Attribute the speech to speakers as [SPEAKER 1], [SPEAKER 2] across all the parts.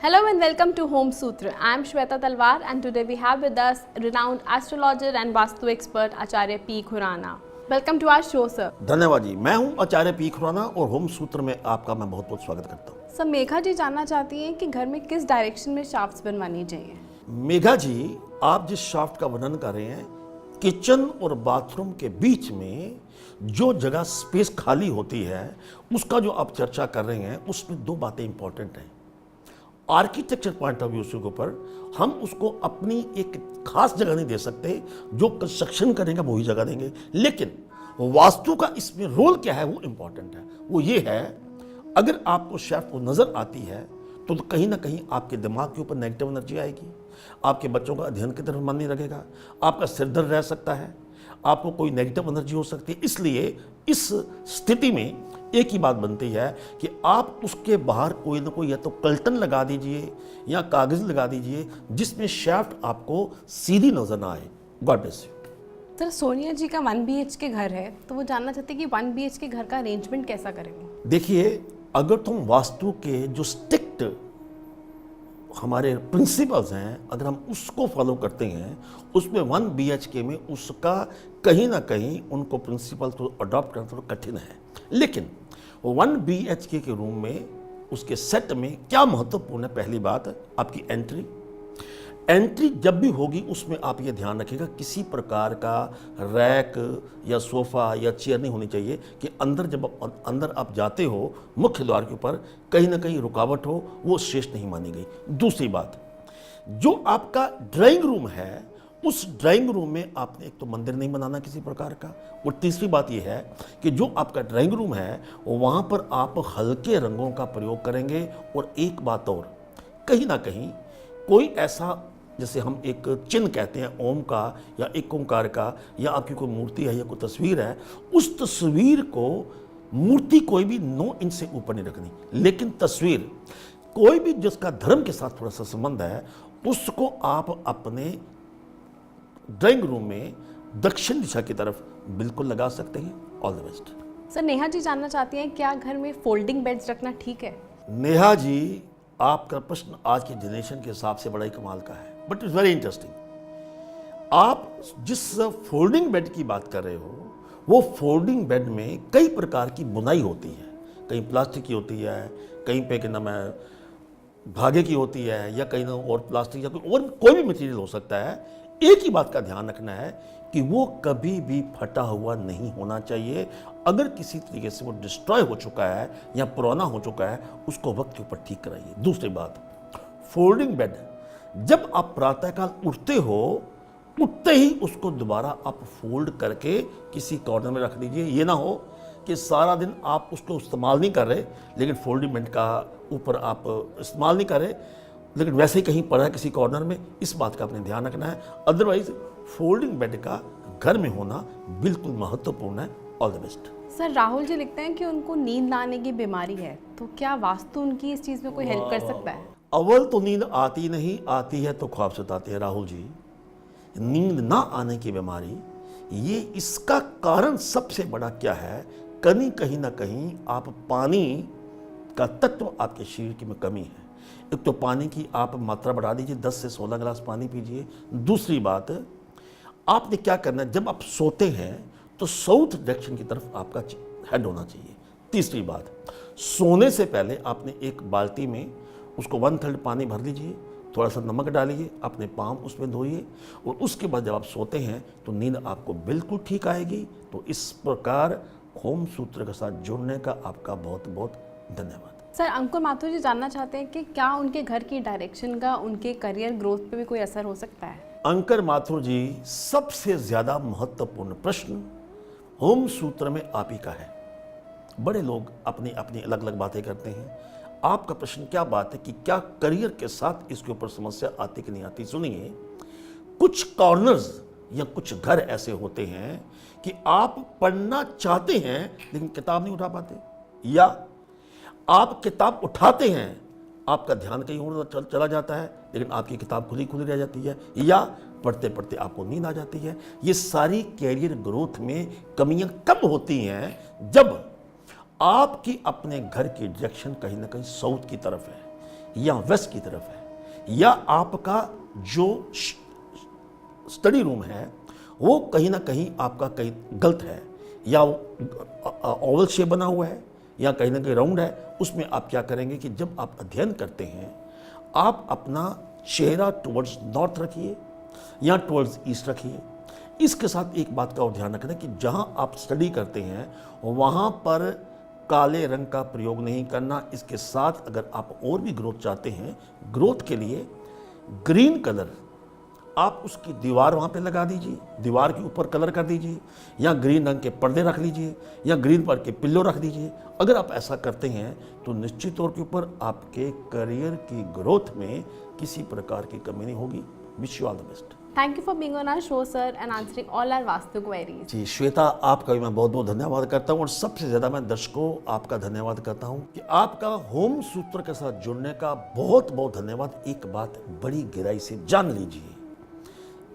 [SPEAKER 1] Hello and welcome to Home Sutra. I am Shweta Talwar and today we have with us renowned astrologer and Vastu expert Acharya P. Khurana. Welcome to our show, sir.
[SPEAKER 2] धन्यवाद जी। मैं हूं आचार्य P Khurana और home सूत्र में आपका मैं बहुत बहुत स्वागत करता हूं।
[SPEAKER 1] सर, मेघा जी जानना चाहती हैं कि घर में किस डायरेक्शन में शाफ्ट्स बनवानी चाहिए।
[SPEAKER 2] मेघा जी, आप जिस शाफ्ट का वर्णन कर रहे हैं, किचन और बाथरूम के बीच में जो जगह स्पेस खाली होती है, उसका जो आप चर्चा कर रहे हैं, उसमें दो बातें इंपॉर्टेंट हैं। आर्किटेक्चर पॉइंट ऑफ व्यू से ऊपर हम उसको अपनी एक खास जगह नहीं दे सकते, जो कंस्ट्रक्शन करेंगे वही जगह देंगे, लेकिन वास्तु का इसमें रोल क्या है वो इंपॉर्टेंट है। वो ये है, अगर आपको शाफ्ट को नजर आती है तो कहीं ना कहीं आपके दिमाग के ऊपर नेगेटिव एनर्जी आएगी, आपके बच्चों का अध्ययन की तरफ मन नहीं लगेगा, आपका सिर दर्द रह सकता है, आपको कोई नेगेटिव एनर्जी हो सकती है। इसलिए इस स्थिति में एक ही बात बनती है कि आप उसके बाहर कोई ना कोई या तो कर्टन लगा दीजिए या कागज लगा दीजिए जिसमें शाफ्ट आपको सीधी नजर ना आए। God bless you.
[SPEAKER 1] Sir, Sonia ji का 1 BHK घर है, तो वो जानना चाहते हैं कि 1 BHK घर का अरेंजमेंट कैसा करेंगे।
[SPEAKER 2] देखिए, अगर तुम वास्तु के जो स्ट्रिक्ट हमारे प्रिंसिपल्स हैं, अगर हम उसको फॉलो करते हैं, उसमें 1 BHK में उसका कहीं ना कहीं उनको प्रिंसिपल तो अडॉप्ट करना थोड़ा कठिन है। लेकिन 1 BHK के रूम में उसके सेट में क्या महत्वपूर्ण है, पहली बात आपकी एंट्री जब भी होगी उसमें आप ये ध्यान रखिएगा, किसी प्रकार का रैक या सोफा या चेयर नहीं होनी चाहिए कि अंदर जब अंदर आप जाते हो मुख्य द्वार के ऊपर कहीं ना कहीं रुकावट हो, वो श्रेष्ठ नहीं मानी गई। दूसरी बात, जो आपका ड्राइंग रूम है, उस ड्राइंग रूम में आपने एक तो मंदिर नहीं बनाना किसी प्रकार का, और तीसरी बात यह है कि जो आपका ड्राइंग रूम है वहाँ पर आप हल्के रंगों का प्रयोग करेंगे। और एक बात और, कहीं ना कहीं कोई ऐसा, जैसे हम एक चिन्ह कहते हैं ओम का या एक ओंकार का, या आपकी कोई मूर्ति है या कोई तस्वीर है, उस तस्वीर को, मूर्ति कोई भी 9 इंच से ऊपर नहीं रखनी, लेकिन तस्वीर कोई भी जिसका धर्म के साथ थोड़ा सा संबंध है उसको आप अपने ड्राइंग रूम में दक्षिण दिशा की तरफ बिल्कुल लगा सकते हैं। All the best.
[SPEAKER 1] Sir, Neha ji जानना चाहती हैं क्या घर में फोल्डिंग बेड्स रखना ठीक है।
[SPEAKER 2] नेहा जी, आपका प्रश्न आज के जनरेशन के हिसाब से बड़ा ही कमाल का है, बट इट्स वेरी इंटरेस्टिंग। आप जिस फोल्डिंग बेड की बात कर रहे हो, वो फोल्डिंग बेड में कई प्रकार की बुनाई होती है, कहीं प्लास्टिक की होती है, कहीं पे क्या नाम है धागे की होती है, या कहीं ना और प्लास्टिक या कोई भी मटेरियल हो सकता है। एक ही बात का ध्यान रखना है कि वो कभी भी फटा हुआ नहीं होना चाहिए। अगर किसी तरीके से वो डिस्ट्रॉय हो चुका है या पुराना हो चुका है, उसको वक्त के ऊपर ठीक कराइए। दूसरी बात, फोल्डिंग बेड, जब आप प्रातःकाल उठते हो, उठते ही उसको दोबारा आप फोल्ड करके किसी कॉर्नर में रख दीजिए। ये ना हो कि सारा दिन आप उसको इस्तेमाल नहीं कर रहे, लेकिन फोल्डिंग बेड का ऊपर आप इस्तेमाल नहीं कर रहे, लेकिन वैसे ही कहीं पड़ा है किसी कॉर्नर में। इस बात का आपने ध्यान रखना है। अदरवाइज फोल्डिंग बेड का घर में होना बिल्कुल महत्वपूर्ण है। All the best.
[SPEAKER 1] Sir, Rahul ji लिखते हैं कि उनको नींद ना आने की बीमारी है, तो क्या वास्तु उनकी इस चीज़ में कोई हेल्प कर सकता है।
[SPEAKER 2] अव्वल तो नींद आती नहीं, आती है तो ख्वाब सताते हैं। राहुल जी, नींद ना आने की बीमारी, ये इसका कारण सबसे बड़ा क्या है, कहीं ना कहीं आप पानी का तत्व आपके शरीर की में कमी है। एक तो पानी की आप मात्रा बढ़ा दीजिए, 10 से 16 गिलास पानी पीजिए। दूसरी बात, आपने क्या करना है, जब आप सोते हैं तो साउथ डायरेक्शन की तरफ आपका हेड होना चाहिए। तीसरी बात, सोने से पहले आपने एक बाल्टी में उसको 1/3 पानी भर लीजिए, थोड़ा सा नमक डालिए, अपने पाँव उसमें धोइए, और उसके बाद जब आप सोते हैं तो नींद आपको बिल्कुल ठीक आएगी। तो इस प्रकार होम सूत्र के साथ जुड़ने का आपका बहुत बहुत धन्यवाद।
[SPEAKER 1] सर, अंकुर माथुर जी जानना चाहते हैं कि क्या उनके घर की डायरेक्शन का उनके करियर ग्रोथ पे भी कोई असर हो सकता है।
[SPEAKER 2] अंकुर माथुर जी, सबसे ज्यादा महत्वपूर्ण प्रश्न होम सूत्र में आप ही का है। बड़े लोग अपनी अपनी अलग अलग बातें करते हैं, आपका प्रश्न क्या बात है कि क्या करियर के साथ इसके ऊपर समस्या आती कि नहीं आती। सुनिए, कुछ कॉर्नर्स या कुछ घर ऐसे होते हैं कि आप पढ़ना चाहते हैं लेकिन किताब नहीं उठा पाते, या आप किताब उठाते हैं, आपका ध्यान कहीं और चला जाता है, लेकिन आपकी किताब खुली खुली रह जाती है, या पढ़ते पढ़ते आपको नींद आ जाती है। ये सारी कैरियर ग्रोथ में कमियां कब होती हैं, जब आपकी अपने घर की डायरेक्शन कहीं ना कहीं साउथ की तरफ है, या वेस्ट की तरफ है, या आपका जो स्टडी रूम है वो कहीं ना कहीं आपका कहीं गलत है, या ओवल शेप बना हुआ है या कहीं ना कहीं राउंड है, उसमें आप क्या करेंगे कि जब आप अध्ययन करते हैं आप अपना चेहरा टुवर्ड्स नॉर्थ रखिए या टुवर्ड्स ईस्ट रखिए। इसके साथ एक बात का और ध्यान रखना कि जहां आप स्टडी करते हैं वहां पर काले रंग का प्रयोग नहीं करना। इसके साथ अगर आप और भी ग्रोथ चाहते हैं, ग्रोथ के लिए ग्रीन कलर आप उसकी दीवार वहाँ पे लगा दीजिए, दीवार के ऊपर कलर कर दीजिए, या ग्रीन रंग के पर्दे रख लीजिए, या ग्रीन पर के पिल्लो रख दीजिए। अगर आप ऐसा करते हैं तो निश्चित तौर के ऊपर आपके करियर की ग्रोथ में किसी प्रकार की कमी नहीं होगी। Wish you all the best.
[SPEAKER 1] Thank you for being on our show, sir, and answering all our Vastu queries.
[SPEAKER 2] जी श्वेता, आपका भी मैं बहुत बहुत धन्यवाद करता हूँ, और सबसे ज़्यादा मैं दर्शकों आपका धन्यवाद करता हूँ कि आपका होम सूत्र के साथ जुड़ने का बहुत बहुत धन्यवाद। एक बात बड़ी गहराई से जान लीजिए,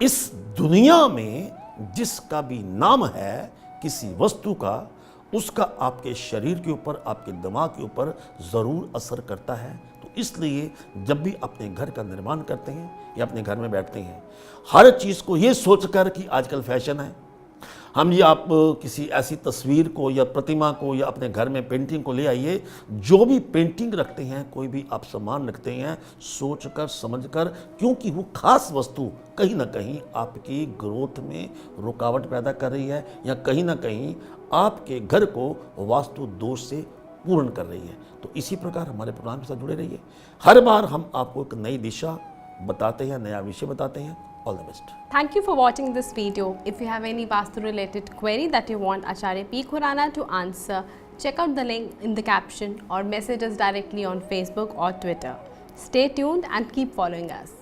[SPEAKER 2] इस दुनिया में जिसका भी नाम है किसी वस्तु का, उसका आपके शरीर के ऊपर, आपके दिमाग के ऊपर ज़रूर असर करता है। तो इसलिए जब भी अपने घर का निर्माण करते हैं या अपने घर में बैठते हैं, हर चीज़ को ये सोचकर कि आजकल फैशन है, हम ये आप किसी ऐसी तस्वीर को या प्रतिमा को या अपने घर में पेंटिंग को ले आइए। जो भी पेंटिंग रखते हैं, कोई भी आप सामान रखते हैं, सोचकर समझकर, क्योंकि वो खास वस्तु कहीं ना कहीं आपकी ग्रोथ में रुकावट पैदा कर रही है, या कहीं ना कहीं आपके घर को वास्तु दोष से पूर्ण कर रही है। तो इसी प्रकार हमारे प्रोग्राम के साथ जुड़े रहिए। हर बार हम आपको एक नई दिशा बताते हैं, नया विषय बताते हैं। All the best.
[SPEAKER 1] Thank you for watching this video. If you have any Vastu related query that you want Acharya P. Khurana to answer, check out the link in the caption or message us directly on Facebook or Twitter. Stay tuned and keep following us.